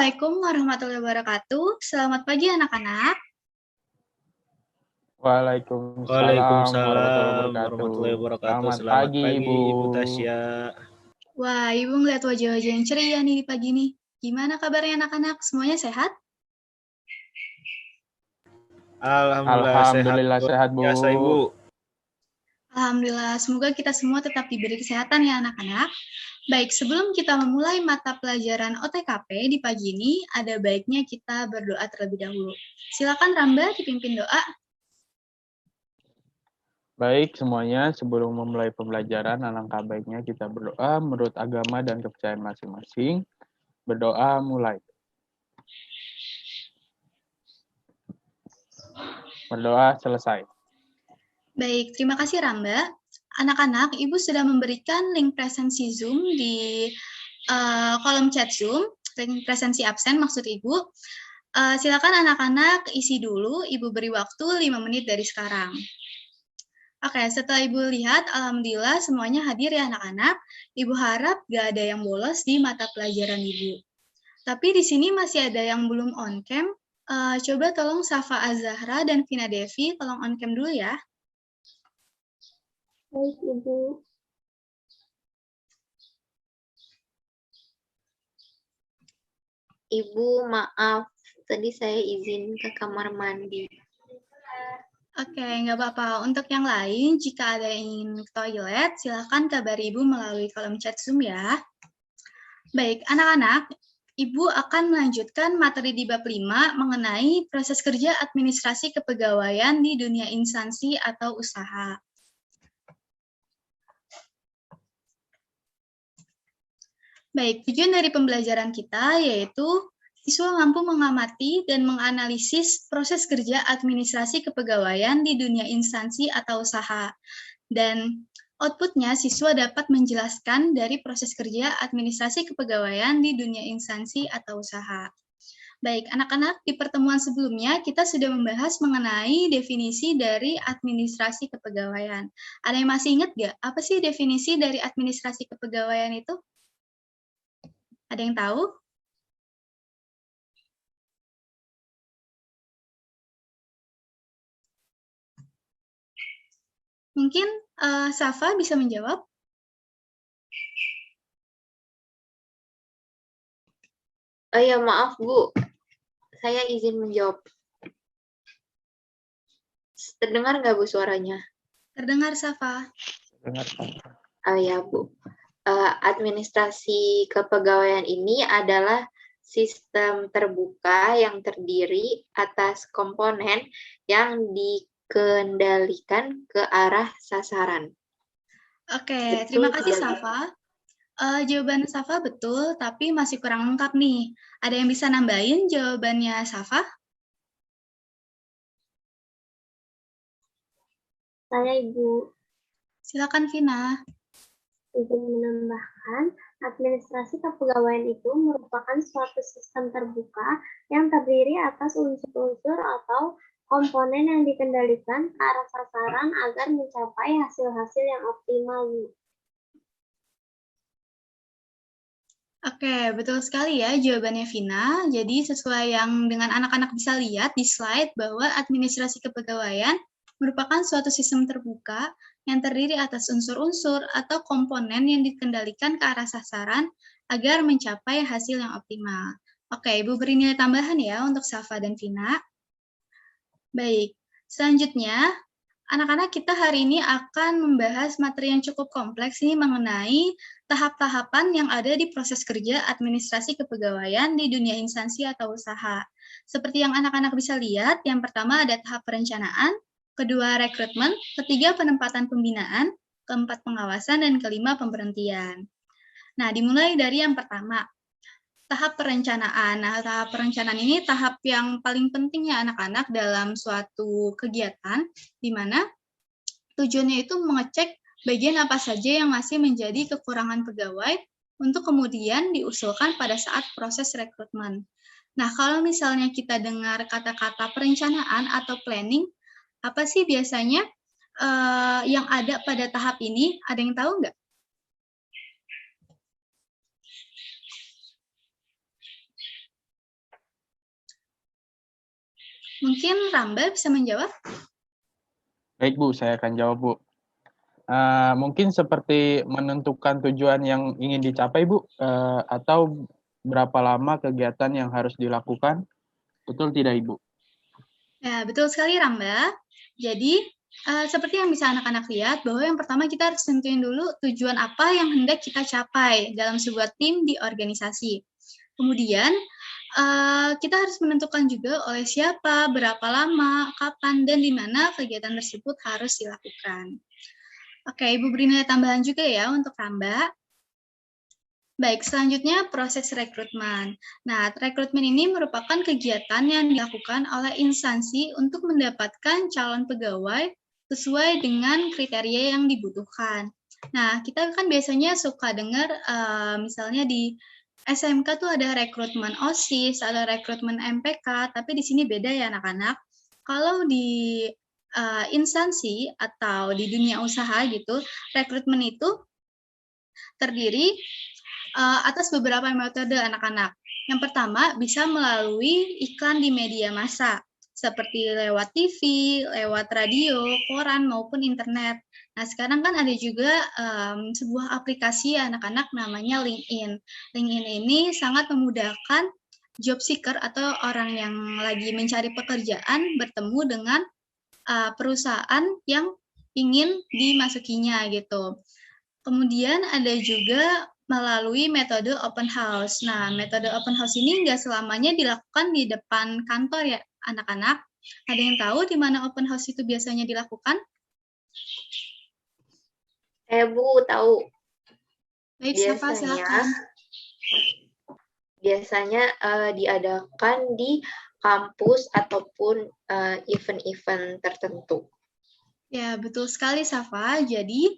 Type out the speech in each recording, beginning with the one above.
Assalamualaikum warahmatullahi wabarakatuh. Selamat pagi anak-anak. Waalaikumsalam warahmatullahi Waalaikumsalam wabarakatuh. warahmatullahi wabarakatuh. Selamat Selamat pagi, pagi, Ibu. Ibu Tasya. Wah, Ibu ngeliat wajah-wajah yang ceria nih di pagi nih. Gimana kabarnya anak-anak? Semuanya sehat? Alhamdulillah sehat, Bu. biasa, Ibu. Alhamdulillah, semoga kita semua tetap diberi kesehatan ya anak-anak. Baik, sebelum kita memulai mata pelajaran OTKP di pagi ini, ada baiknya kita berdoa terlebih dahulu. Silakan Ramba dipimpin doa. Baik semuanya, sebelum memulai pembelajaran, alangkah baiknya kita berdoa menurut agama dan kepercayaan masing-masing. Berdoa mulai. Berdoa selesai. Baik, terima kasih Ramba. Anak-anak, Ibu sudah memberikan link presensi Zoom di kolom chat Zoom, link presensi absen maksud Ibu. Silakan anak-anak isi dulu, Ibu beri waktu 5 menit dari sekarang. Oke, setelah Ibu lihat, alhamdulillah semuanya hadir ya anak-anak. Ibu harap gak ada yang bolos di mata pelajaran Ibu. Tapi di sini masih ada yang belum on cam. Coba tolong Safa Azahra dan Vina Devi tolong on cam dulu ya. Baik, Ibu. Ibu, maaf. Tadi saya izin ke kamar mandi. Oke, nggak apa-apa. Untuk yang lain, jika ada yang ingin ke toilet, silakan kabari Ibu melalui kolom chat Zoom ya. Baik, anak-anak, Ibu akan melanjutkan materi di bab 5 mengenai proses kerja administrasi kepegawaian di dunia instansi atau usaha. Baik, tujuan dari pembelajaran kita yaitu siswa mampu mengamati dan menganalisis proses kerja administrasi kepegawaian di dunia instansi atau usaha. Dan outputnya siswa dapat menjelaskan dari proses kerja administrasi kepegawaian di dunia instansi atau usaha. Baik, anak-anak, di pertemuan sebelumnya kita sudah membahas mengenai definisi dari administrasi kepegawaian. Ada yang masih ingat nggak? Apa sih definisi dari administrasi kepegawaian itu? Ada yang tahu? Mungkin Safa bisa menjawab? Oh ya, maaf Bu. Saya izin menjawab. Terdengar nggak Bu suaranya? Terdengar, Safa. Dengar. Oh ya Bu. Administrasi kepegawaian ini adalah sistem terbuka yang terdiri atas komponen yang dikendalikan ke arah sasaran. Oke, terima kasih Safa. Jawaban Safa betul, tapi masih kurang lengkap nih. Ada yang bisa nambahin jawabannya Safa? Saya Ibu. Silakan Vina. Izin menambahkan, administrasi kepegawaian itu merupakan suatu sistem terbuka yang terdiri atas unsur-unsur atau komponen yang dikendalikan ke arah sasaran agar mencapai hasil-hasil yang optimal. Oke, betul sekali ya jawabannya Vina. Jadi sesuai yang dengan anak-anak bisa lihat di slide bahwa administrasi kepegawaian merupakan suatu sistem terbuka yang terdiri atas unsur-unsur atau komponen yang dikendalikan ke arah sasaran agar mencapai hasil yang optimal. Oke, Ibu beri nilai tambahan ya untuk Safa dan Vina. Baik, selanjutnya anak-anak kita hari ini akan membahas materi yang cukup kompleks ini mengenai tahap-tahapan yang ada di proses kerja administrasi kepegawaian di dunia instansi atau usaha. Seperti yang anak-anak bisa lihat, yang pertama ada tahap perencanaan, kedua rekrutmen, ketiga penempatan pembinaan, keempat pengawasan, dan kelima pemberhentian. Nah, dimulai dari yang pertama, tahap perencanaan. Nah, tahap perencanaan ini tahap yang paling penting ya anak-anak dalam suatu kegiatan, di mana tujuannya itu mengecek bagian apa saja yang masih menjadi kekurangan pegawai untuk kemudian diusulkan pada saat proses rekrutmen. Nah, kalau misalnya kita dengar kata-kata perencanaan atau planning, apa sih biasanya yang ada pada tahap ini? Ada yang tahu nggak? Mungkin Ramba bisa menjawab? Baik Bu, saya akan jawab Bu. Mungkin seperti menentukan tujuan yang ingin dicapai Bu, atau berapa lama kegiatan yang harus dilakukan, betul tidak Ibu? Ya, betul sekali Ramba. Jadi, seperti yang bisa anak-anak lihat, bahwa yang pertama kita harus tentuin dulu tujuan apa yang hendak kita capai dalam sebuah tim di organisasi. Kemudian, kita harus menentukan juga oleh siapa, berapa lama, kapan, dan di mana kegiatan tersebut harus dilakukan. Oke, Ibu beri nilai tambahan juga ya untuk Ramba. Baik, selanjutnya proses rekrutmen. Nah, rekrutmen ini merupakan kegiatan yang dilakukan oleh instansi untuk mendapatkan calon pegawai sesuai dengan kriteria yang dibutuhkan. Nah, kita kan biasanya suka dengar misalnya di SMK tuh ada rekrutmen OSIS, ada rekrutmen MPK, tapi di sini beda ya anak-anak. Kalau di instansi atau di dunia usaha gitu, rekrutmen itu terdiri atas beberapa metode anak-anak. Yang pertama, bisa melalui iklan di media massa, seperti lewat TV, lewat radio, koran, maupun internet. Nah, sekarang kan ada juga sebuah aplikasi anak-anak namanya LinkedIn. LinkedIn ini sangat memudahkan job seeker atau orang yang lagi mencari pekerjaan bertemu dengan perusahaan yang ingin dimasukinya gitu. Kemudian ada juga melalui metode open house. Nah, metode open house ini nggak selamanya dilakukan di depan kantor ya, anak-anak. Ada yang tahu di mana open house itu biasanya dilakukan? Saya Bu tahu. Baik, Safa, silakan. Biasanya diadakan di kampus ataupun event-event tertentu. Ya, betul sekali, Safa. Jadi,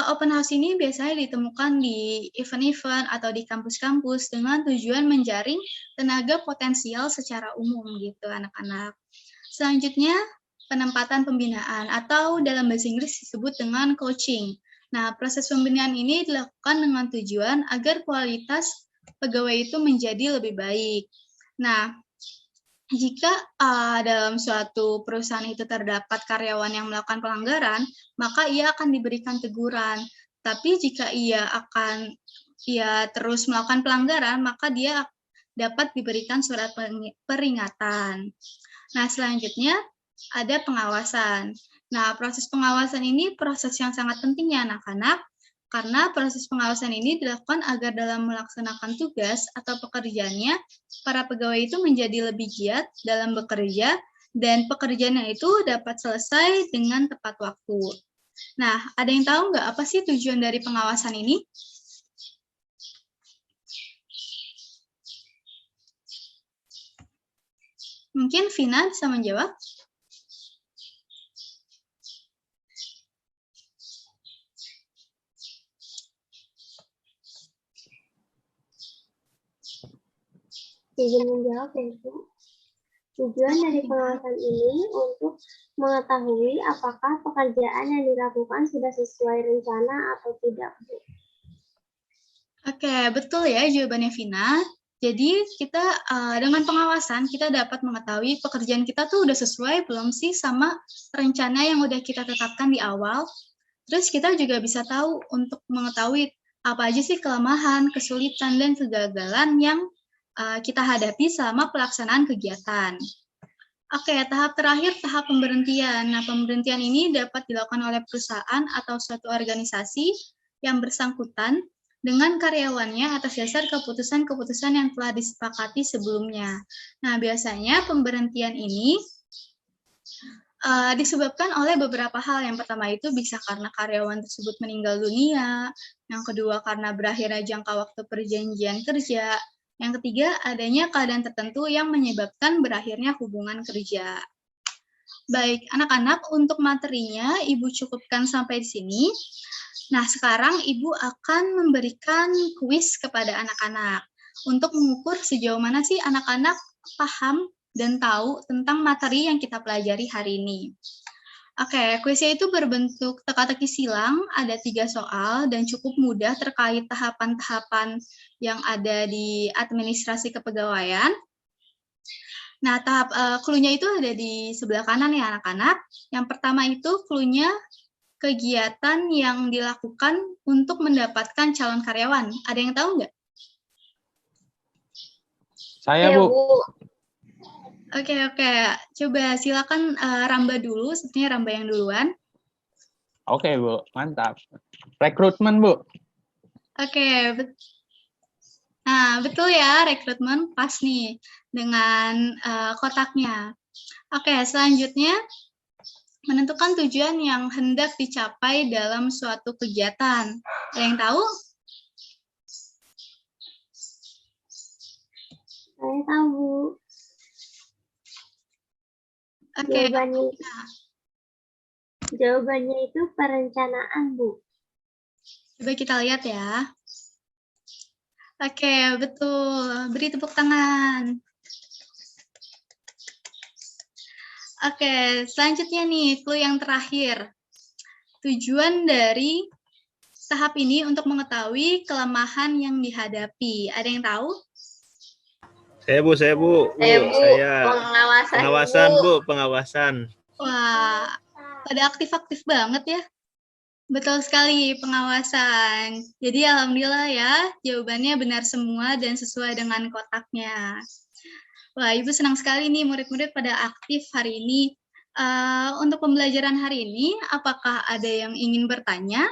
open house ini biasanya ditemukan di event-event atau di kampus-kampus dengan tujuan menjaring tenaga potensial secara umum gitu, anak-anak. Selanjutnya, penempatan pembinaan atau dalam bahasa Inggris disebut dengan coaching. Nah, proses pembinaan ini dilakukan dengan tujuan agar kualitas pegawai itu menjadi lebih baik. Nah, jika dalam suatu perusahaan itu terdapat karyawan yang melakukan pelanggaran, maka ia akan diberikan teguran. Tapi jika ia terus melakukan pelanggaran, maka dia dapat diberikan surat peringatan. Nah, selanjutnya ada pengawasan. Nah, proses pengawasan ini proses yang sangat penting ya anak-anak, karena proses pengawasan ini dilakukan agar dalam melaksanakan tugas atau pekerjaannya, para pegawai itu menjadi lebih giat dalam bekerja dan pekerjaannya itu dapat selesai dengan tepat waktu. Nah, ada yang tahu nggak apa sih tujuan dari pengawasan ini? Mungkin Vina bisa menjawab? Izin menjawab ya, Bu. Tujuan dari pengawasan ini untuk mengetahui apakah pekerjaan yang dilakukan sudah sesuai rencana atau tidak, Bu. Oke, betul ya jawabannya Vina. Jadi kita dengan pengawasan kita dapat mengetahui pekerjaan kita tuh udah sesuai belum sih sama rencana yang udah kita tetapkan di awal. Terus kita juga bisa tahu untuk mengetahui apa aja sih kelemahan, kesulitan, dan kegagalan yang kita hadapi selama pelaksanaan kegiatan. Oke, tahap terakhir, tahap pemberhentian. Nah, pemberhentian ini dapat dilakukan oleh perusahaan atau suatu organisasi yang bersangkutan dengan karyawannya atas dasar keputusan-keputusan yang telah disepakati sebelumnya. Nah, biasanya pemberhentian ini disebabkan oleh beberapa hal. Yang pertama itu bisa karena karyawan tersebut meninggal dunia, yang kedua karena berakhirnya jangka waktu perjanjian kerja, yang ketiga adanya keadaan tertentu yang menyebabkan berakhirnya hubungan kerja. Baik, anak-anak, untuk materinya Ibu cukupkan sampai di sini. Nah, sekarang Ibu akan memberikan kuis kepada anak-anak untuk mengukur sejauh mana sih anak-anak paham dan tahu tentang materi yang kita pelajari hari ini. Oke, kuisnya itu berbentuk teka-teki silang, ada 3 soal dan cukup mudah terkait tahapan-tahapan yang ada di administrasi kepegawaian. Nah, tahap clue-nya itu ada di sebelah kanan ya anak-anak. Yang pertama itu clue-nya kegiatan yang dilakukan untuk mendapatkan calon karyawan. Ada yang tahu nggak? Saya, Iya, Bu. Bu. Oke. Coba silakan Ramba dulu, sepertinya Ramba yang duluan. Oke, Bu. Mantap. Rekrutmen, Bu. Oke, nah betul ya, rekrutmen pas nih dengan kotaknya. Oke, selanjutnya menentukan tujuan yang hendak dicapai dalam suatu kegiatan. Ada yang tahu? Saya tahu. Oke, Jawabannya itu perencanaan, Bu. coba kita lihat ya. Oke, betul. Beri tepuk tangan. Oke, selanjutnya nih, clue yang terakhir. Tujuan dari tahap ini untuk mengetahui kelemahan yang dihadapi. Ada yang tahu? Saya, Bu. Saya, Bu. Pengawasan, Bu. Pengawasan. Wah, pada aktif-aktif banget ya. Betul sekali, pengawasan. Jadi alhamdulillah ya, jawabannya benar semua dan sesuai dengan kotaknya. Wah, Ibu senang sekali nih murid-murid pada aktif hari ini. Untuk pembelajaran hari ini, apakah ada yang ingin bertanya?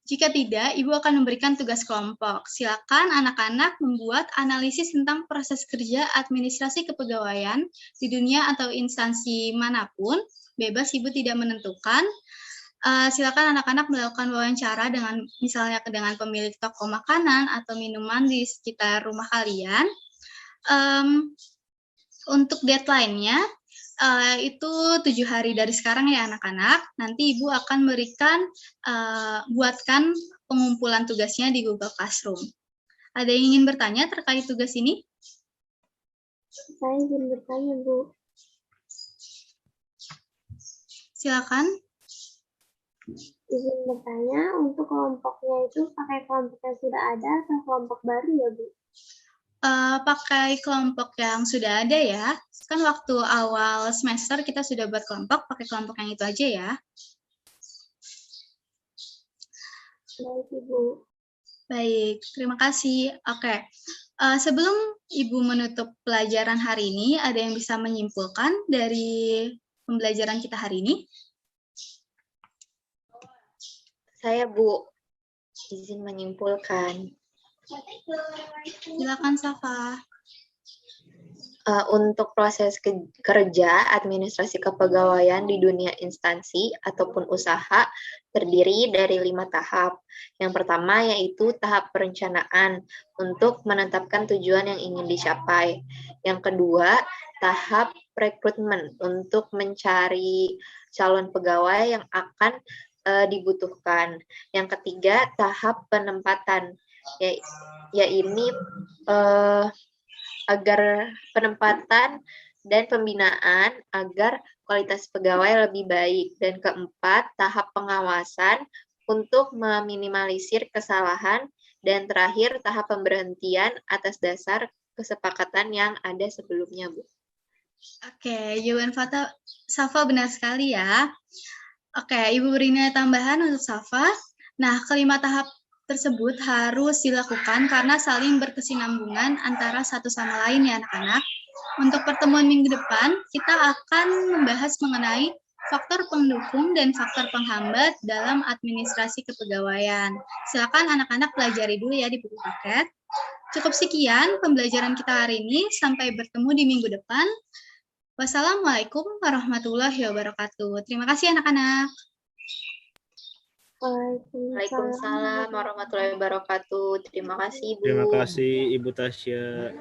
Jika tidak, Ibu akan memberikan tugas kelompok. Silakan anak-anak membuat analisis tentang proses kerja administrasi kepegawaian di dunia atau instansi manapun. Bebas Ibu tidak menentukan. Silakan anak-anak melakukan wawancara dengan misalnya dengan pemilik toko makanan atau minuman di sekitar rumah kalian. Untuk deadline-nya itu 7 hari dari sekarang ya anak-anak. Nanti Ibu akan buatkan pengumpulan tugasnya di Google Classroom. Ada yang ingin bertanya terkait tugas ini? Saya ingin bertanya, Bu. Silakan. Izin bertanya, untuk kelompoknya itu pakai kelompok yang sudah ada atau kelompok baru ya, Bu? Pakai kelompok yang sudah ada ya. Kan waktu awal semester kita sudah buat kelompok, pakai kelompok yang itu aja ya. Baik, Ibu. Baik, terima kasih. Oke, sebelum Ibu menutup pelajaran hari ini, ada yang bisa menyimpulkan dari pembelajaran kita hari ini? Saya, Bu. Izin menyimpulkan. Silakan, Safa. Untuk proses kerja administrasi kepegawaian di dunia instansi ataupun usaha terdiri dari 5 tahap. Yang pertama yaitu tahap perencanaan untuk menetapkan tujuan yang ingin dicapai. Yang kedua, tahap rekrutmen untuk mencari calon pegawai yang akan dibutuhkan. Yang ketiga, tahap penempatan, yaitu agar penempatan dan pembinaan agar kualitas pegawai lebih baik. Dan keempat, tahap pengawasan untuk meminimalisir kesalahan. Dan terakhir, tahap pemberhentian atas dasar kesepakatan yang ada sebelumnya, Bu. Oke, jawaban Safa benar sekali ya. Oke, Ibu beri nilai tambahan untuk Safa. Nah, kelima tahap tersebut harus dilakukan karena saling berkesinambungan antara satu sama lain ya anak-anak. Untuk pertemuan minggu depan, kita akan membahas mengenai faktor pendukung dan faktor penghambat dalam administrasi kepegawaian. Silakan anak-anak pelajari dulu ya di buku paket. Cukup sekian pembelajaran kita hari ini. Sampai bertemu di minggu depan. Wassalamualaikum warahmatullahi wabarakatuh. Terima kasih anak-anak. Waalaikumsalam warahmatullahi wabarakatuh. Terima kasih, Bu. Terima kasih, Ibu Tasya.